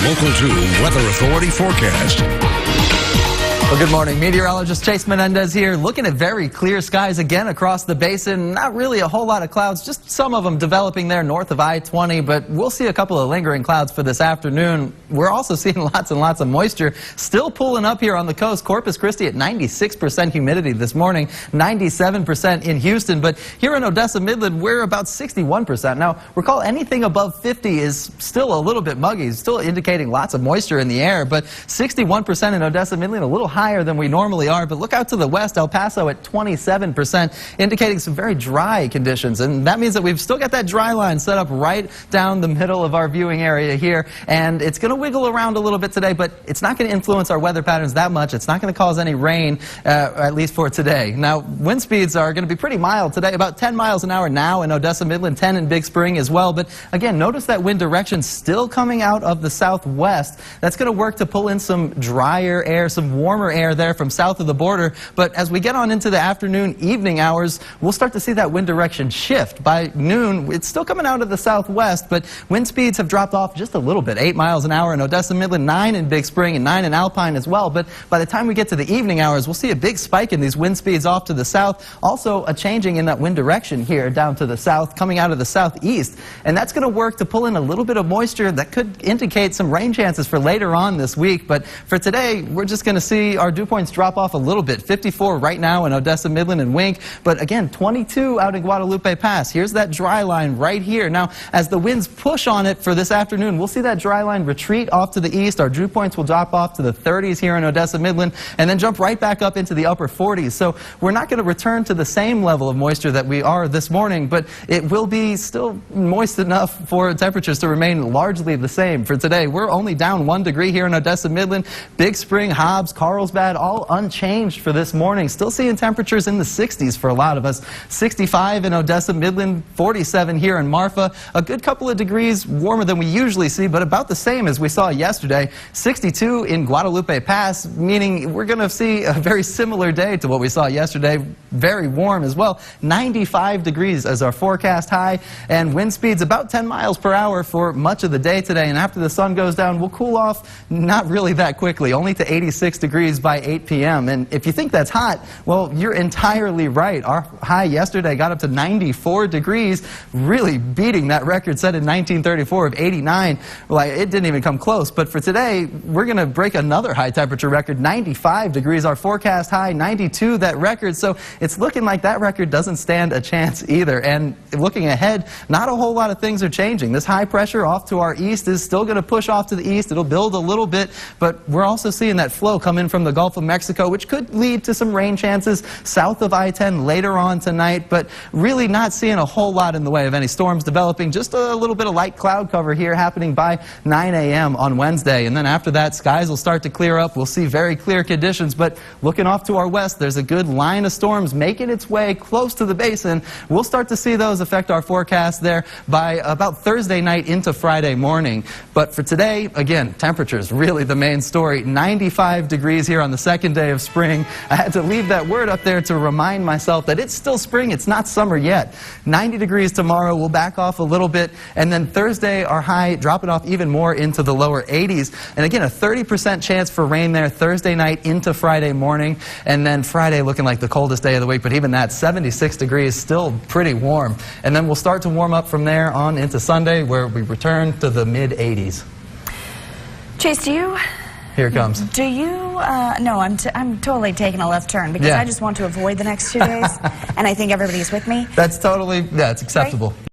Local 2 Weather Authority forecast. Well, good morning. Meteorologist Chase Menendez here, looking at very clear skies again across the basin. Not really a whole lot of clouds, just some of them developing there north of I-20, but we'll see a couple of lingering clouds for this afternoon. We're also seeing lots and lots of moisture still pulling up here on the coast. Corpus Christi at 96% humidity this morning, 97% in Houston, but here in Odessa Midland, we're about 61%. Now, recall anything above 50 is still a little bit muggy, still indicating lots of moisture in the air, but 61% in Odessa Midland, a little higher than we normally are. But look out to the west, El Paso at 27%, indicating some very dry conditions. And that means that we've still got that dry line set up right down the middle of our viewing area here. And it's going to wiggle around a little bit today, but it's not going to influence our weather patterns that much. It's not going to cause any rain, at least for today. Now, wind speeds are going to be pretty mild today, about 10 miles an hour now in Odessa Midland, 10 in Big Spring as well. But again, notice that wind direction still coming out of the southwest. That's going to work to pull in some drier air, some warmer air there from south of the border. But as we get on into the afternoon, evening hours, we'll start to see that wind direction shift. By noon, it's still coming out of the southwest, but wind speeds have dropped off just a little bit. 8 miles an hour in Odessa Midland, 9 in Big Spring, and 9 in Alpine as well. But by the time we get to the evening hours, we'll see a big spike in these wind speeds off to the south. Also a changing in that wind direction here down to the south, coming out of the southeast. And that's going to work to pull in a little bit of moisture that could indicate some rain chances for later on this week. But for today, we're just going to see our dew points drop off a little bit. 54 right now in Odessa Midland and Wink, but again 22 out in Guadalupe Pass. Here's that dry line right here. Now as the winds push on it for this afternoon, we'll see that dry line retreat off to the east. Our dew points will drop off to the 30s here in Odessa Midland and then jump right back up into the upper 40s. So we're not going to return to the same level of moisture that we are this morning, but it will be still moist enough for temperatures to remain largely the same for today. We're only down 1 degree here in Odessa Midland. Big Spring, Hobbs, Carlsbad, all unchanged for this morning. Still seeing temperatures in the 60s for a lot of us. 65 in Odessa Midland, 47 here in Marfa. A good couple of degrees warmer than we usually see, but about the same as we saw yesterday. 62 in Guadalupe Pass, meaning we're going to see a very similar day to what we saw yesterday. Very warm as well. 95 degrees as our forecast high, and wind speeds about 10 miles per hour for much of the day today. And after the sun goes down, we'll cool off not really that quickly, only to 86 degrees by 8 p.m. And if you think that's hot, well, you're entirely right. Our high yesterday got up to 94 degrees, really beating that record set in 1934 of 89. Well, it didn't even come close. But for today, we're going to break another high temperature record, 95 degrees. Our forecast high, 92 that record. So it's looking like that record doesn't stand a chance either. And looking ahead, not a whole lot of things are changing. This high pressure off to our east is still going to push off to the east. It'll build a little bit, but we're also seeing that flow come in from the Gulf of Mexico, which could lead to some rain chances south of I-10 later on tonight, but really not seeing a whole lot in the way of any storms developing. Just a little bit of light cloud cover here happening by 9 a.m. on Wednesday. And then after that, skies will start to clear up. We'll see very clear conditions, but looking off to our west, there's a good line of storms making its way close to the basin. We'll start to see those affect our forecast there by about Thursday night into Friday morning. But for today, again, temperatures really the main story. 95 degrees here on the second day of spring. I had to leave that word up there to remind myself that it's still spring, it's not summer yet. 90 degrees tomorrow, we'll back off a little bit, and then Thursday our high dropping off even more into the lower 80s. And again, a 30% chance for rain there Thursday night into Friday morning, and then Friday looking like the coldest day of the week, but even that 76 degrees, still pretty warm. And then we'll start to warm up from there on into Sunday, where we return to the mid 80s. Chase, Here it comes. Do you, no, I'm totally taking a left turn because I just want to avoid the next 2 days, and I think everybody's with me. That's totally, yeah, it's acceptable. Right?